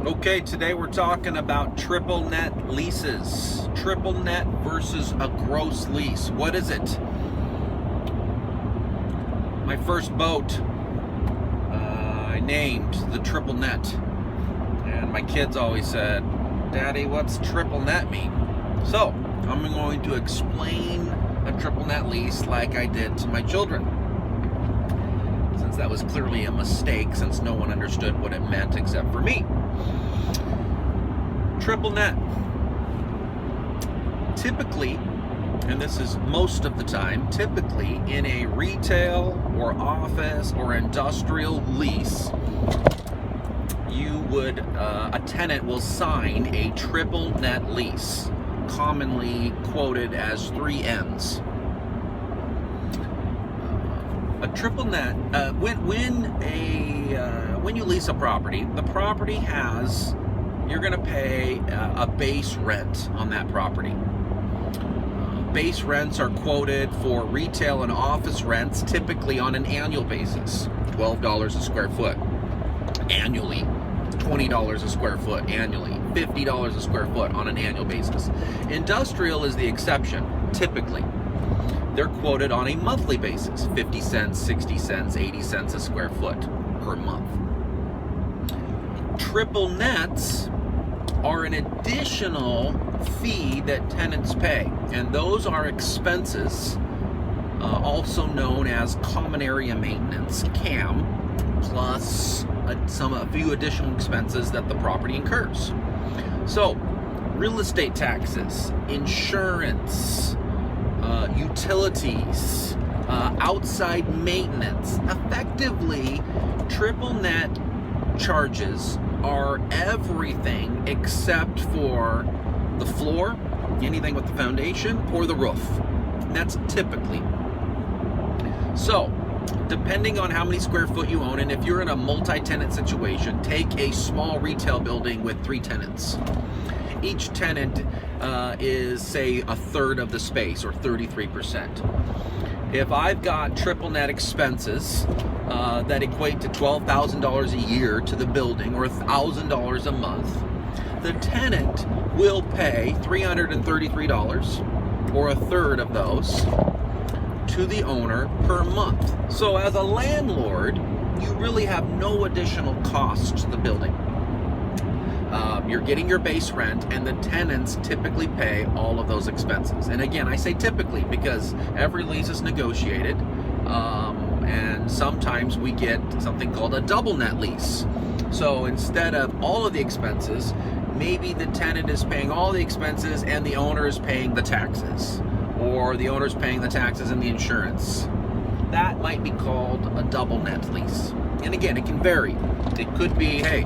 Okay, today we're talking about triple net leases. Triple net versus a gross lease. What is it? My first boat, I named the triple net. And my kids always said, "Daddy, what's triple net mean?" So, I'm going to explain a triple net lease like I did to my children. Since that was clearly a mistake, since no one understood what it meant except for me. Triple net. Typically, and this is most of the time, typically in a retail or office or industrial lease, a tenant will sign a triple net lease, commonly quoted as 3 N's. A triple net, when you lease a property, the property has, you're going to pay a base rent on that property. Base rents are quoted for retail and office rents typically on an annual basis. $12 a square foot annually, $20 a square foot annually, $50 a square foot on an annual basis. Industrial is the exception, typically. They're quoted on a monthly basis, 50 cents, 60 cents, 80 cents a square foot per month. Triple nets are an additional fee that tenants pay, and those are expenses, also known as common area maintenance, CAM, plus a few additional expenses that the property incurs. So, real estate taxes, insurance, utilities, outside maintenance. Effectively, triple net charges are everything except for the floor, anything with the foundation, or the roof. That's typically. So, depending on how many square foot you own, and if you're in a multi-tenant situation, take a small retail building with 3 tenants. Each tenant is, say, a third of the space, or 33%. If I've got triple net expenses that equate to $12,000 a year to the building, or $1,000 a month, the tenant will pay $333, or a third of those, to the owner per month. So as a landlord, you really have no additional cost to the building. You're getting your base rent, and the tenants typically pay all of those expenses. And again, I say typically because every lease is negotiated, and sometimes we get something called a double net lease. So instead of all of the expenses, maybe the tenant is paying all the expenses and the owner is paying the taxes, or the owner is paying the taxes and the insurance. That might be called a double net lease. And again, it can vary. It could be, hey,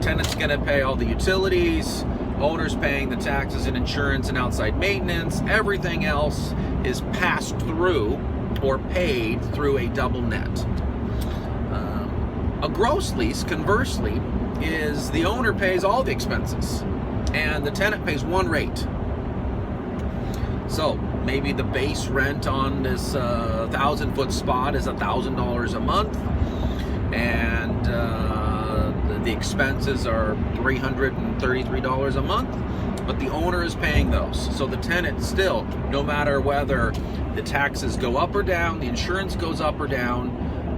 tenant's going to pay all the utilities, owner's paying the taxes and insurance and outside maintenance. Everything else is passed through or paid through a double net. A gross lease, conversely, is the owner pays all the expenses and the tenant pays one rate. So maybe the base rent on this 1,000-foot spot is $1,000 a month, and the expenses are $333 a month, but the owner is paying those. So the tenant still, no matter whether the taxes go up or down, the insurance goes up or down,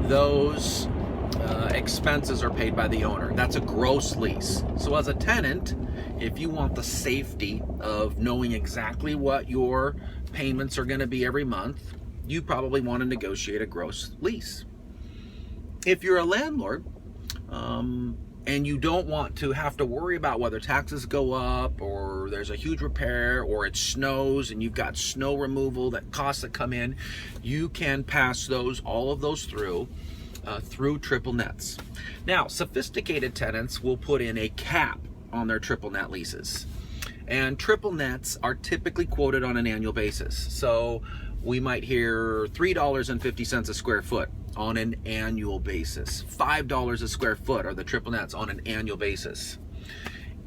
those expenses are paid by the owner. That's a gross lease. So as a tenant, if you want the safety of knowing exactly what your payments are going to be every month, you probably want to negotiate a gross lease. If you're a landlord, and you don't want to have to worry about whether taxes go up, or there's a huge repair, or it snows and you've got snow removal that costs that come in, you can pass all of those through triple nets. Now, sophisticated tenants will put in a cap on their triple net leases, and triple nets are typically quoted on an annual basis. So we might hear $3.50 a square foot on an annual basis. $5 a square foot are the triple nets on an annual basis.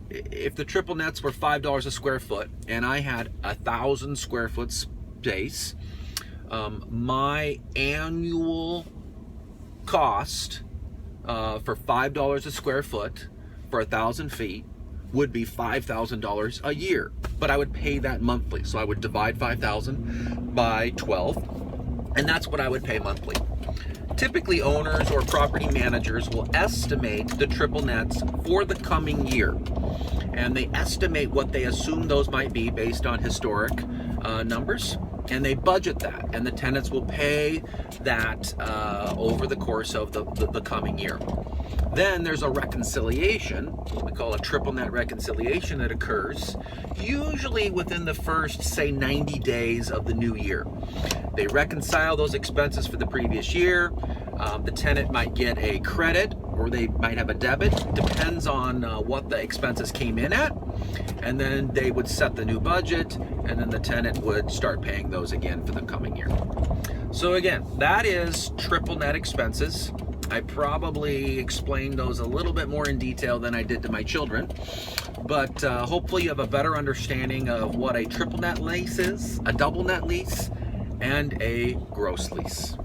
If the triple nets were $5 a square foot and I had 1,000 square foot space, my annual cost for $5 a square foot for 1,000 feet would be $5,000 a year, but I would pay that monthly. So I would divide 5,000 by 12, and that's what I would pay monthly. Typically, owners or property managers will estimate the triple nets for the coming year, and they estimate what they assume those might be based on historic numbers, and they budget that, and the tenants will pay that over the course of the coming year. Then there's a reconciliation, what we call a triple net reconciliation, that occurs usually within the first, say, 90 days of the new year. They reconcile those expenses for the previous year. The tenant might get a credit or they might have a debit, depends on what the expenses came in at, and then they would set the new budget, and then the tenant would start paying those again for the coming year. So again, that is triple net expenses. I probably explained those a little bit more in detail than I did to my children, but hopefully you have a better understanding of what a triple net lease is, a double net lease, and a gross lease.